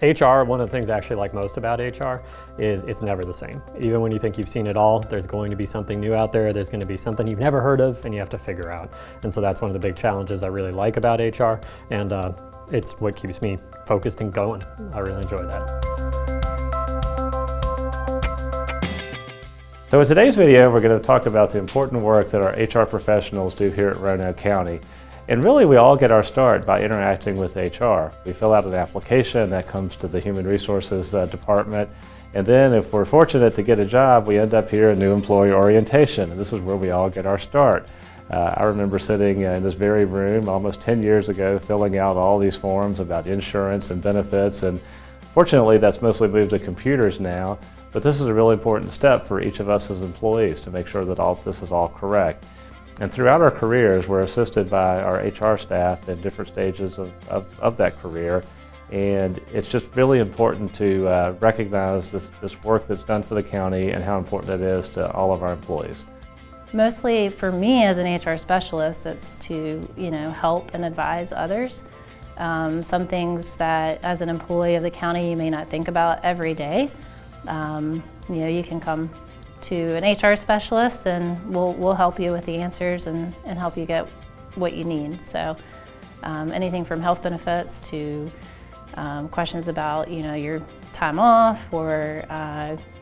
HR, one of the things I actually like most about HR is it's never the same. Even when you think you've seen it all, there's going to be something new out there. There's going to be something you've never heard of and you have to figure out. And so that's one of the big challenges I really like about HR. And it's what keeps me focused and going. I really enjoy that. So in today's video, we're going to talk about the important work that our HR professionals do here at Roanoke County. And really, we all get our start by interacting with HR. We fill out an application that comes to the Human Resources Department. And then if we're fortunate to get a job, we end up here in new employee orientation. And this is where we all get our start. I remember sitting in this very room almost 10 years ago, filling out all these forms about insurance and benefits. And fortunately, that's mostly moved to computers now. But this is a really important step for each of us as employees to make sure that this is all correct. And throughout our careers, we're assisted by our HR staff in different stages of that career. And it's just really important to recognize this work that's done for the county and how important it is to all of our employees. Mostly for me as an HR specialist, it's to help and advise others. Some things that as an employee of the county you may not think about every day. You can come to an HR specialist and we'll help you with the answers and help you get what you need. So anything from health benefits to questions about your time off or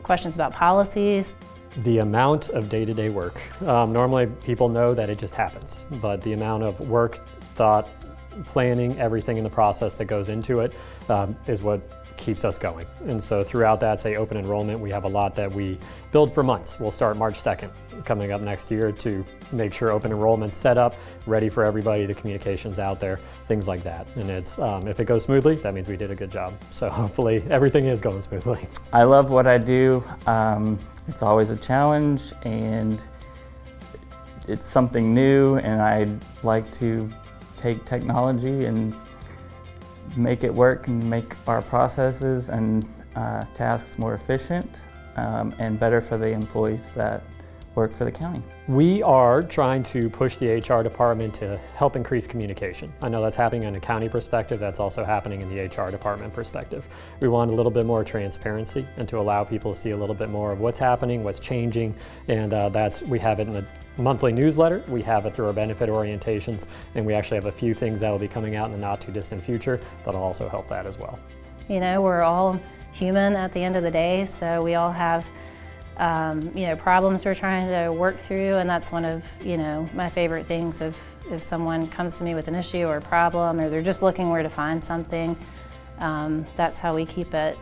questions about policies. The amount of day-to-day work. Normally people know that it just happens, but the amount of work, thought, planning, everything in the process that goes into it is what keeps us going. And so throughout that, say open enrollment, we have a lot that we build for months. We'll start March 2nd, coming up next year to make sure open enrollment's set up, ready for everybody, the communication's out there, things like that. And it's if it goes smoothly, that means we did a good job. So hopefully everything is going smoothly. I love what I do. It's always a challenge and it's something new, and I like to take technology and make it work and make our processes and tasks more efficient and better for the employees that work for the county. We are trying to push the HR department to help increase communication. I know that's happening in a county perspective, that's also happening in the HR department perspective. We want a little bit more transparency and to allow people to see a little bit more of what's happening, what's changing, and we have it in a monthly newsletter, we have it through our benefit orientations, and we actually have a few things that will be coming out in the not too distant future that'll also help that as well. We're all human at the end of the day, so we all have problems we're trying to work through, and that's one of my favorite things. If someone comes to me with an issue or a problem, or they're just looking where to find something, that's how we keep it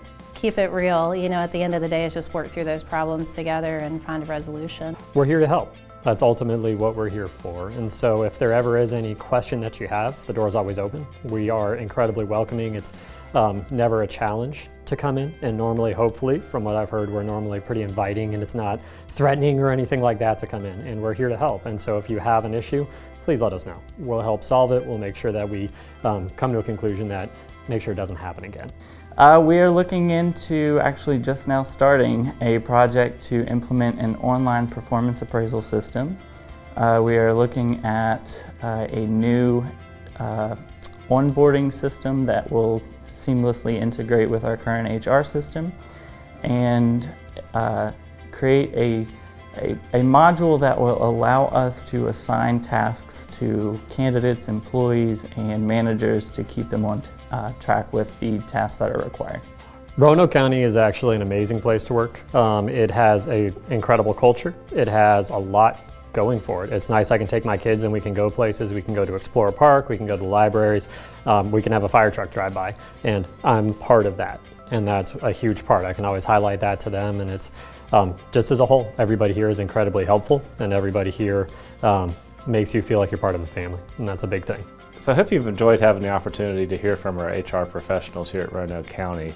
real. At the end of the day, it's just work through those problems together and find a resolution. We're here to help. That's ultimately what we're here for. And so if there ever is any question that you have, the door's always open. We are incredibly welcoming. It's never a challenge to come in, and normally, hopefully, from what I've heard, we're normally pretty inviting and it's not threatening or anything like that to come in, and we're here to help. And so if you have an issue, please let us know. We'll help solve it. We'll make sure that we come to a conclusion that make sure it doesn't happen again. We are looking into actually just now starting a project to implement an online performance appraisal system. We are looking at a new onboarding system that will seamlessly integrate with our current HR system and create a module that will allow us to assign tasks to candidates, employees, and managers to keep them on track with the tasks that are required. Roanoke County is actually an amazing place to work. It has an incredible culture. It has a lot going for it. It's nice I can take my kids and we can go places. We can go to Explorer Park, we can go to the libraries, we can have a fire truck drive by, and I'm part of that. And that's a huge part. I can always highlight that to them, and it's just as a whole, everybody here is incredibly helpful, and everybody here makes you feel like you're part of the family, and that's a big thing. So I hope you've enjoyed having the opportunity to hear from our HR professionals here at Roanoke County.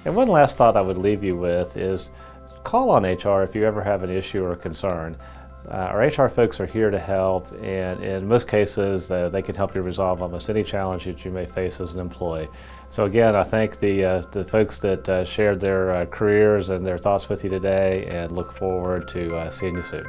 And one last thought I would leave you with is call on HR if you ever have an issue or a concern. Our HR folks are here to help, and in most cases they can help you resolve almost any challenge that you may face as an employee. So again, I thank the folks that shared their careers and their thoughts with you today, and look forward to seeing you soon.